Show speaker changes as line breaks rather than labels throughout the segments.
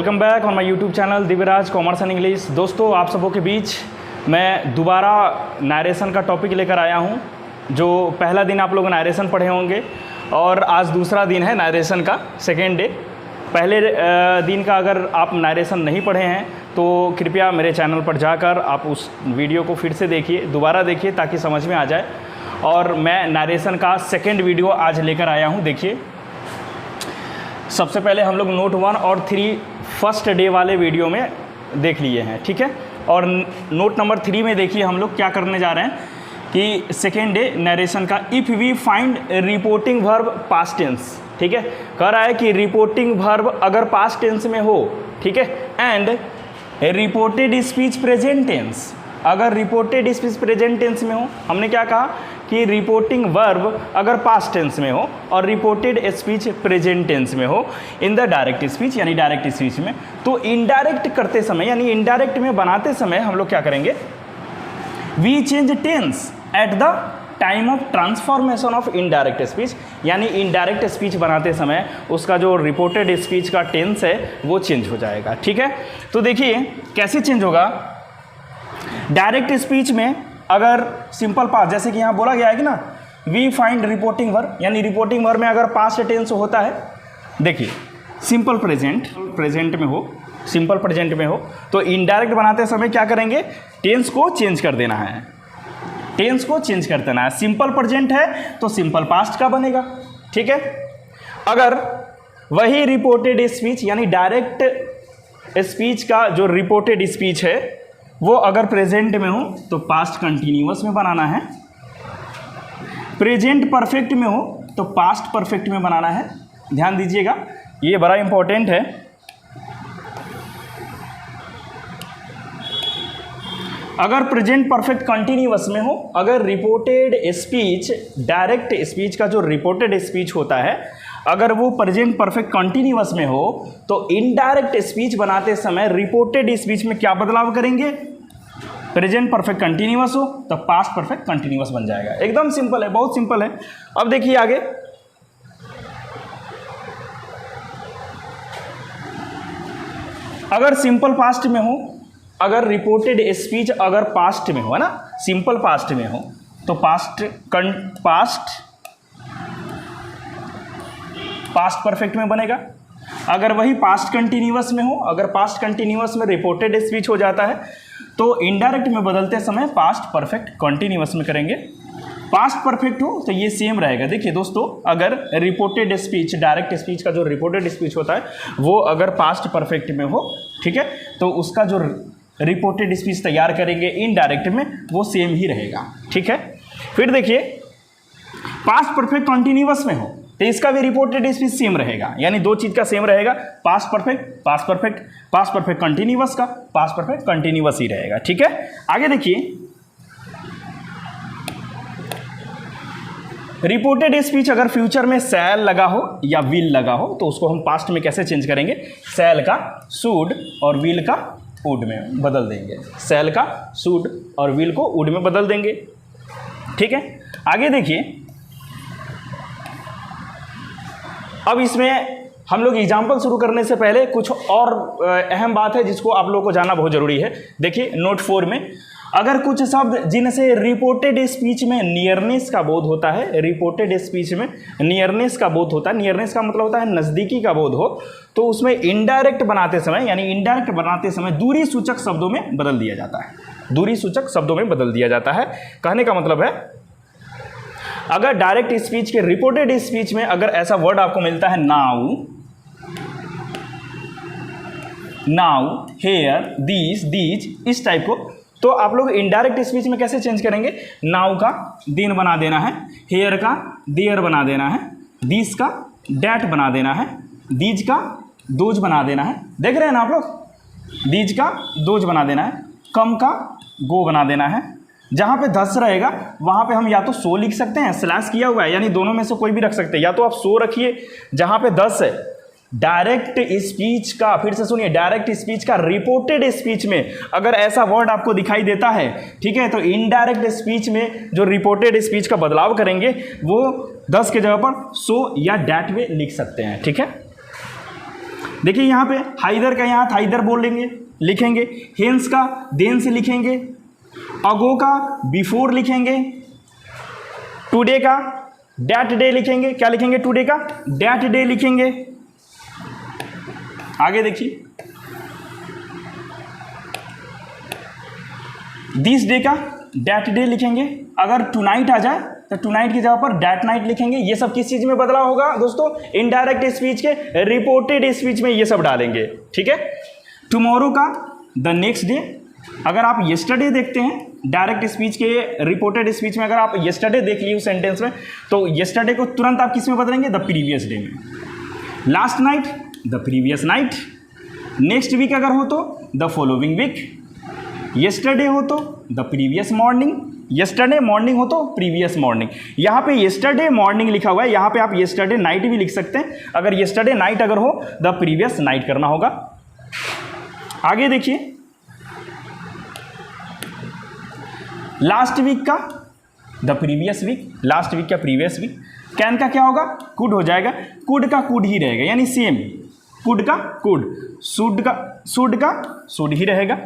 Welcome back on my YouTube channel Divyaraj commerce and English. दोस्तों, आप सबों के बीच मैं दोबारा नरेशन का टॉपिक लेकर आया हूं। जो पहला दिन आप लोग नरेशन पढ़े होंगे और आज दूसरा दिन है नरेशन का, सेकेंड डे। पहले दिन का अगर आप नरेशन नहीं पढ़े हैं तो कृपया मेरे चैनल पर जाकर आप उस वीडियो को फिर से देखिए, दोबारा देखिए ताकि समझ में आ जाए। और मैं नरेशन का सेकेंड वीडियो आज लेकर आया हूँ। देखिए, सबसे पहले हम लोग नोट 1 और 3 फर्स्ट डे वाले वीडियो में देख लिए हैं, ठीक है। और नोट नंबर 3 में देखिए हम लोग क्या करने जा रहे हैं कि सेकेंड डे नरेशन का if we find reporting verb past tense, ठीक है। कह रहा है कि रिपोर्टिंग वर्ब अगर पास्ट टेंस में हो, ठीक है, and reported speech present tense, अगर रिपोर्टेड स्पीच प्रेजेंट टेंस में हो, हमने क्या कहा कि रिपोर्टिंग वर्ब अगर पास्ट टेंस में हो और रिपोर्टेड स्पीच प्रेजेंट टेंस में हो इन द डायरेक्ट स्पीच यानी डायरेक्ट स्पीच में, तो इनडायरेक्ट करते समय यानी इनडायरेक्ट में बनाते समय हम लोग क्या करेंगे, we change tense at the time of transformation of indirect speech, यानी इनडायरेक्ट स्पीच बनाते समय उसका जो रिपोर्टेड स्पीच का टेंस है वो चेंज हो जाएगा, ठीक है। तो देखिए कैसे चेंज होगा। डायरेक्ट स्पीच में अगर सिंपल पास्ट, जैसे कि यहाँ बोला गया है कि ना वी फाइंड रिपोर्टिंग वर्ब, यानी रिपोर्टिंग वर्ब में अगर पास्ट टेंस होता है, देखिए सिंपल प्रेजेंट में हो, सिंपल प्रेजेंट में हो तो इनडायरेक्ट बनाते समय क्या करेंगे, टेंस को चेंज कर देना है, टेंस को चेंज कर देना है। सिंपल प्रेजेंट है तो सिंपल पास्ट का बनेगा, ठीक है। अगर वही रिपोर्टेड स्पीच यानी डायरेक्ट स्पीच का जो रिपोर्टेड स्पीच है वो अगर प्रेजेंट में हो तो पास्ट कंटिन्यूअस में बनाना है, प्रेजेंट परफेक्ट में हो तो पास्ट परफेक्ट में बनाना है। ध्यान दीजिएगा, ये बड़ा इंपॉर्टेंट है। अगर प्रेजेंट परफेक्ट कंटिन्यूअस में हो, अगर रिपोर्टेड स्पीच डायरेक्ट स्पीच का जो रिपोर्टेड स्पीच होता है अगर वो प्रेजेंट परफेक्ट कंटिन्यूअस में हो तो इनडायरेक्ट स्पीच बनाते समय रिपोर्टेड स्पीच में क्या बदलाव करेंगे, प्रेजेंट परफेक्ट कंटिन्यूअस हो तो पास्ट परफेक्ट कंटिन्यूअस बन जाएगा। एकदम सिंपल है, बहुत सिंपल है। अब देखिए आगे, अगर सिंपल पास्ट में हो, अगर रिपोर्टेड स्पीच अगर पास्ट में हो, है ना, सिंपल पास्ट में हो तो पास्ट परफेक्ट में बनेगा। अगर वही पास्ट कंटिन्यूअस में हो, अगर पास्ट कंटिन्यूअस में रिपोर्टेड स्पीच हो जाता है तो इनडायरेक्ट में बदलते समय पास्ट परफेक्ट कंटिन्यूअस में करेंगे। पास्ट परफेक्ट हो तो ये सेम रहेगा। देखिए दोस्तों, अगर रिपोर्टेड स्पीच डायरेक्ट स्पीच का जो रिपोर्टेड स्पीच होता है वो अगर पास्ट परफेक्ट में हो, ठीक है, तो उसका जो रिपोर्टेड स्पीच तैयार करेंगे इनडायरेक्ट में वो सेम ही रहेगा, ठीक है। फिर देखिए पास्ट परफेक्ट कंटिन्यूअस में हो तो इसका भी रिपोर्टेड स्पीच सेम रहेगा, यानी दो चीज का सेम रहेगा, past perfect past perfect, past perfect continuous का पास्ट परफेक्ट कंटिन्यूअस ही रहेगा, ठीक है। आगे देखिए, रिपोर्टेड स्पीच अगर फ्यूचर में शैल लगा हो या विल लगा हो तो उसको हम पास्ट में कैसे चेंज करेंगे, शैल का शुड और विल का वुड में बदल देंगे, शैल का शुड और विल को वुड में बदल देंगे, ठीक है। आगे देखिए, अब इसमें हम लोग एग्जाम्पल शुरू करने से पहले कुछ और अहम बात है जिसको आप लोगों को जानना बहुत जरूरी है। देखिए नोट 4 में अगर कुछ शब्द जिनसे रिपोर्टेड स्पीच में नियरनेस का बोध होता है, रिपोर्टेड स्पीच में नियरनेस का बोध होता है, नियरनेस का मतलब होता है नज़दीकी का बोध हो, तो उसमें इनडायरेक्ट बनाते समय यानी इनडायरेक्ट बनाते समय दूरी सूचक शब्दों में बदल दिया जाता है, दूरी सूचक शब्दों में बदल दिया जाता है। कहने का मतलब है अगर डायरेक्ट स्पीच के रिपोर्टेड स्पीच में अगर ऐसा वर्ड आपको मिलता है now, now, here, this, these, इस टाइप को, तो आप लोग इनडायरेक्ट स्पीच में कैसे चेंज करेंगे, नाउ का दिन बना देना है, हेयर का देयर बना देना है, दिस का डैट बना देना है, दीज का दोज बना देना है। देख रहे हैं ना आप लोग, दीज का दोज बना देना है, कम का गो बना देना है। जहाँ पे दस रहेगा वहाँ पे हम या तो सो लिख सकते हैं, स्लैश किया हुआ है, यानी दोनों में से कोई भी रख सकते हैं, या तो आप सो रखिए जहाँ पे 10 है। डायरेक्ट स्पीच का, फिर से सुनिए, डायरेक्ट स्पीच का रिपोर्टेड स्पीच में अगर ऐसा वर्ड आपको दिखाई देता है, ठीक है, तो इनडायरेक्ट स्पीच में जो रिपोर्टेड स्पीच का बदलाव करेंगे वो 10 के जगह पर सो या डैट में लिख सकते हैं, ठीक है। देखिए यहाँ पे हाइदर का यहाँ हाइदर बोलेंगे, लिखेंगे। हेंस का देन से लिखेंगे। अगो का बिफोर लिखेंगे। टुडे का डैट डे लिखेंगे। क्या लिखेंगे? टुडे का डैट डे लिखेंगे। आगे देखिए, दिस डे का डैट डे लिखेंगे। अगर टुनाइट आ जाए तो टुनाइट की जगह पर डैट नाइट लिखेंगे। ये सब किस चीज में बदलाव होगा दोस्तों? इनडायरेक्ट स्पीच के रिपोर्टेड स्पीच में ये सब डालेंगे, ठीक है। टुमारो का द नेक्स्ट डे। अगर आप येस्टरडे देखते हैं डायरेक्ट स्पीच के रिपोर्टेड स्पीच में, अगर आप येस्टरडे देख लिए उस सेंटेंस में, तो येस्टरडे को तुरंत आप किस में बदलेंगे? द प्रीवियस डे में। Last night the previous night. Next week अगर हो तो द फॉलोइंग वीक। येस्टरडे हो तो the previous morning. Yesterday morning हो तो प्रीवियस मॉर्निंग। यहाँ पे येस्टरडे मॉर्निंग लिखा हुआ है, यहाँ पे आप येस्टरडे नाइट भी लिख सकते हैं। अगर येस्टरडे नाइट अगर हो, द प्रीवियस नाइट करना होगा। आगे देखिए, लास्ट वीक का the previous week. Last week का प्रीवियस वीक। कैन का क्या होगा? कुड हो जाएगा। कुड का कुड ही रहेगा, यानी सेम। कुड का कुड। शुड का शुड ही रहेगा।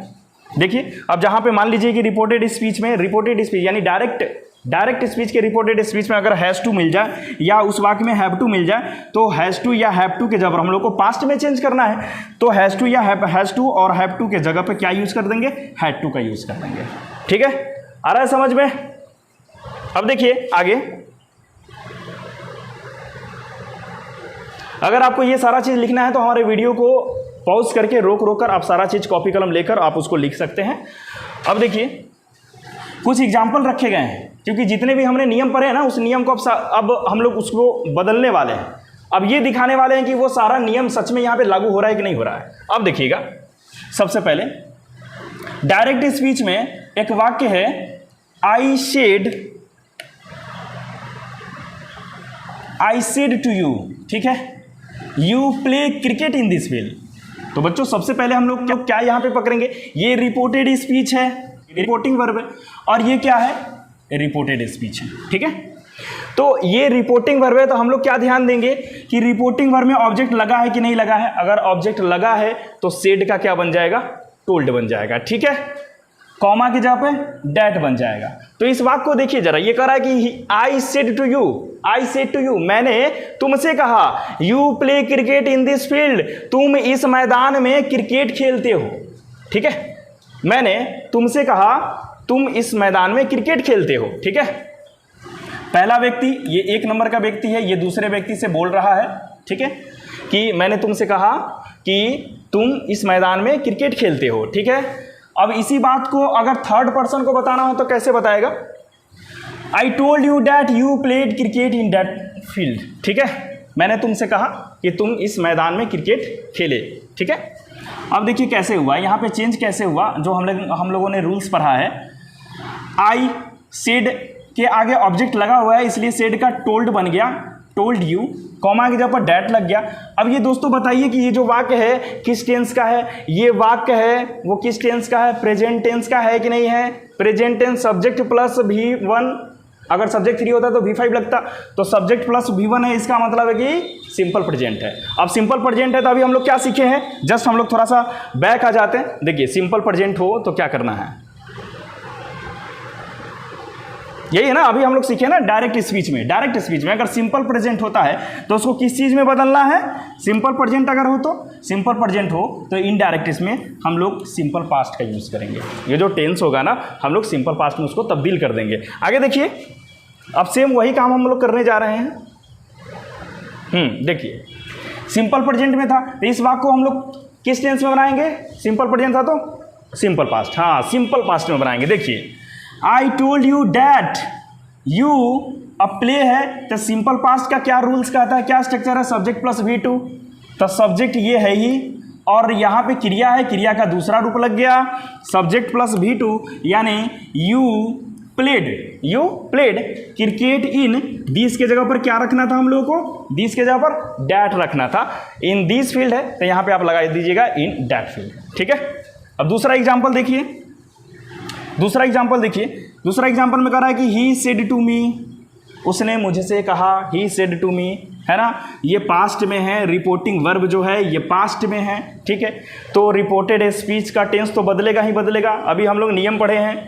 देखिए, अब जहाँ पे मान लीजिए कि रिपोर्टेड स्पीच में, रिपोर्टेड स्पीच यानी डायरेक्ट स्पीच के रिपोर्टेड स्पीच में अगर हैज़ टू मिल जाए या उस वाक्य में हैव टू मिल जाए, तो हैज़ टू या हैव टू के जब हम लोग को पास्ट में चेंज करना है, तो हैज़ टू या हैज़ टू और हैव टू के जगह पे क्या यूज़ कर देंगे? हैड टू का यूज़ कर देंगे, ठीक है। आ रहा है समझ में? अब देखिए आगे, अगर आपको ये सारा चीज़ लिखना है तो हमारे वीडियो को पॉज करके रोक कर आप सारा चीज़ कॉपी कलम लेकर आप उसको लिख सकते हैं। अब देखिए, कुछ एग्जाम्पल रखे गए हैं, क्योंकि जितने भी हमने नियम पढ़े हैं ना, उस नियम को अब हम लोग उसको बदलने वाले हैं। अब ये दिखाने वाले हैं कि वो सारा नियम सच में यहाँ पे लागू हो रहा है कि नहीं हो रहा है। अब देखिएगा, सबसे पहले डायरेक्ट स्पीच में एक वाक्य है, आई सेड टू यू, ठीक है, you play cricket in this field. तो बच्चों सबसे पहले हम लोग क्या यहाँ पे पकड़ेंगे? ये रिपोर्टेड स्पीच है, रिपोर्टिंग वर्ब है, और ये क्या है? रिपोर्टेड स्पीच है, ठीक है। तो ये रिपोर्टिंग वर्ब है, तो हम लोग क्या ध्यान देंगे कि रिपोर्टिंग वर्ब में ऑब्जेक्ट लगा है कि नहीं लगा है। अगर ऑब्जेक्ट लगा है तो सेड का क्या बन जाएगा? टोल्ड बन जाएगा, ठीक है। कॉमा की जगह पे डैट बन जाएगा। तो इस वाक्य को देखिए जरा, ये कह रहा है कि आई सेड टू यू, मैंने तुमसे कहा, you play cricket in this field, तुम इस मैदान में क्रिकेट खेलते हो, ठीक है। मैंने तुमसे कहा, तुम इस मैदान में क्रिकेट खेलते हो, ठीक है। पहला व्यक्ति, ये 1 नंबर का व्यक्ति है, ये दूसरे व्यक्ति से बोल रहा है, ठीक है, कि मैंने तुमसे कहा कि तुम इस मैदान में क्रिकेट खेलते हो, ठीक है। अब इसी बात को अगर थर्ड पर्सन को बताना हो तो कैसे बताएगा? I told you that you played cricket in that field, ठीक है। मैंने तुमसे कहा कि तुम इस मैदान में क्रिकेट खेले, ठीक है। अब देखिए कैसे हुआ, यहाँ पे चेंज कैसे हुआ, जो हम लोगों ने रूल्स पढ़ा है। आई सेड के आगे ऑब्जेक्ट लगा हुआ है, इसलिए सेड का टोल्ड बन गया, टोल्ड यू, कॉमा की जगह पर डैट लग गया। अब ये दोस्तों बताइए कि ये जो वाक्य है किस टेंस का है? ये वाक्य है वो किस टेंस का है? प्रेजेंट टेंस का है कि नहीं है? Present tense subject plus V1, अगर सब्जेक्ट 3 होता तो V5 लगता, तो सब्जेक्ट प्लस V1 है, इसका मतलब है कि सिंपल प्रेजेंट है। अब सिंपल प्रेजेंट है तो अभी हम लोग क्या सीखे हैं? जस्ट हम लोग थोड़ा सा बैक आ जाते हैं। देखिए, सिंपल प्रेजेंट हो तो क्या करना है, यही है ना, अभी हम लोग सीखे ना डायरेक्ट स्पीच में अगर सिंपल प्रेजेंट होता है तो उसको किस चीज़ में बदलना है? सिंपल प्रेजेंट अगर हो तो इनडायरेक्ट इसमें हम लोग सिंपल पास्ट का यूज़ करेंगे। ये जो टेंस होगा ना, हम लोग सिंपल पास्ट में उसको तब्दील कर देंगे। आगे देखिए, अब सेम वही काम हम लोग करने जा रहे हैं। देखिए, सिंपल प्रेजेंट में था तो इस वाक्य को हम लोग किस टेंस में बनाएंगे? सिंपल प्रेजेंट था तो सिंपल पास्ट, हाँ सिंपल पास्ट में बनाएंगे। देखिए, I told you that you, अब प्ले है तो सिंपल पास्ट का क्या रूल्स कहता है, क्या स्ट्रक्चर है? सब्जेक्ट प्लस V2, तो सब्जेक्ट ये है ही, और यहाँ पे क्रिया है, क्रिया का दूसरा रूप लग गया सब्जेक्ट प्लस V2, यानी you played cricket in this के जगह पर क्या रखना था हम लोगों को? दिस के जगह पर डैट रखना था। इन दिस फील्ड है तो यहाँ पे आप लगा दीजिएगा इन डैट फील्ड, ठीक है। अब दूसरा एग्जाम्पल देखिए, दूसरा एग्जाम्पल में कह रहा है कि ही सेड टू मी, उसने मुझसे कहा, ही सेड टू मी, है ना। ये पास्ट में है, रिपोर्टिंग वर्ब जो है ये पास्ट में है, ठीक है। तो रिपोर्टेड स्पीच का टेंस तो बदलेगा ही बदलेगा। अभी हम लोग नियम पढ़े हैं,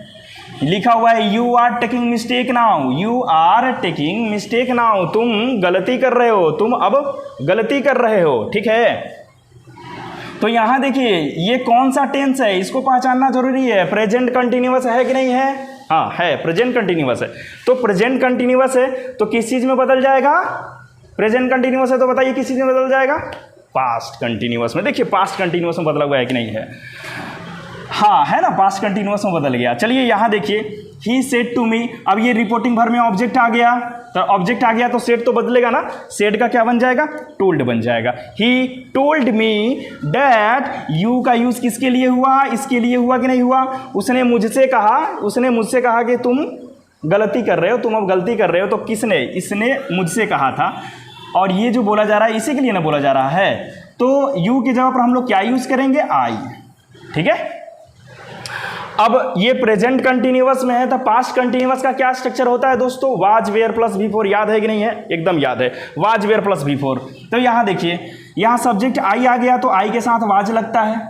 लिखा हुआ है you are taking mistake now, you are taking mistake now, तुम गलती कर रहे हो, तुम अब गलती कर रहे हो, ठीक है। तो यहाँ देखिए ये कौन सा टेंस है, इसको पहचानना जरूरी है। प्रेजेंट कंटिन्यूअस है कि नहीं है? हाँ है, प्रेजेंट कंटिन्यूअस है। तो प्रेजेंट कंटिन्यूअस है तो किस चीज में बदल जाएगा? प्रेजेंट कंटिन्यूअस है तो बताइए किस चीज में बदल जाएगा? पास्ट कंटिन्यूअस में। देखिए पास्ट कंटिन्यूअस में बदला हुआ है कि नहीं है? हाँ है ना, पास्ट कंटिन्यूअस में बदल गया। चलिए यहाँ देखिए, ही सेड टू मी, अब ये रिपोर्टिंग वर्ब में ऑब्जेक्ट आ गया, तो ऑब्जेक्ट आ गया तो सेड तो बदलेगा ना, सेड का क्या बन जाएगा? टोल्ड बन जाएगा। He told me that, you का यूज किसके लिए हुआ? इसके लिए हुआ कि नहीं हुआ? उसने मुझसे कहा कि तुम गलती कर रहे हो, तुम अब गलती कर रहे हो। तो किसने? इसने मुझसे कहा था। और ये जो बोला जा रहा है इसी के लिए ना बोला जा रहा है, तो यू की जगह पर हम लोग क्या यूज करेंगे? आई, ठीक है। अब ये प्रेजेंट कंटिन्यूअस में है तो पास्ट कंटिन्यूअस का क्या स्ट्रक्चर होता है दोस्तों? वाज वेयर प्लस बी4, याद है कि नहीं है? एकदम याद है, वाज वेयर प्लस बी4। तो यहाँ देखिए, यहाँ सब्जेक्ट आई आ गया तो आई के साथ वाज लगता है,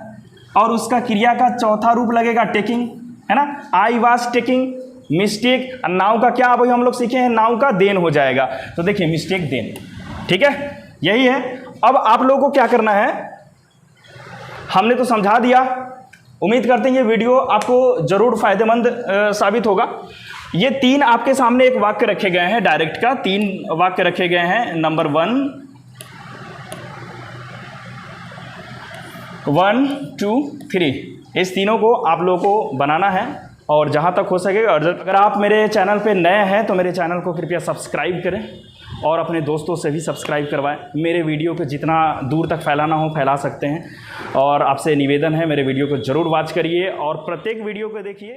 और उसका क्रिया का चौथा रूप लगेगा टेकिंग, है ना। I was taking mistake, now का क्या अभी हम लोग सीखे हैं? नाउ का देन हो जाएगा। तो देखिए मिस्टेक देन, ठीक है, यही है। अब आप लोगों को क्या करना है, हमने तो समझा दिया। उम्मीद करते हैं ये वीडियो आपको जरूर फायदेमंद साबित होगा। ये 3 आपके सामने एक वाक्य रखे गए हैं, डायरेक्ट का 3 वाक्य रखे गए हैं। नंबर 1, 1, 2, 3, इस तीनों को आप लोगों को बनाना है। और जहाँ तक हो सके, अगर आप मेरे चैनल पे नए हैं तो मेरे चैनल को कृपया सब्सक्राइब करें और अपने दोस्तों से भी सब्सक्राइब करवाएं। मेरे वीडियो को जितना दूर तक फैलाना हो फैला सकते हैं। और आपसे निवेदन है, मेरे वीडियो को ज़रूर वॉच करिए और प्रत्येक वीडियो को देखिए।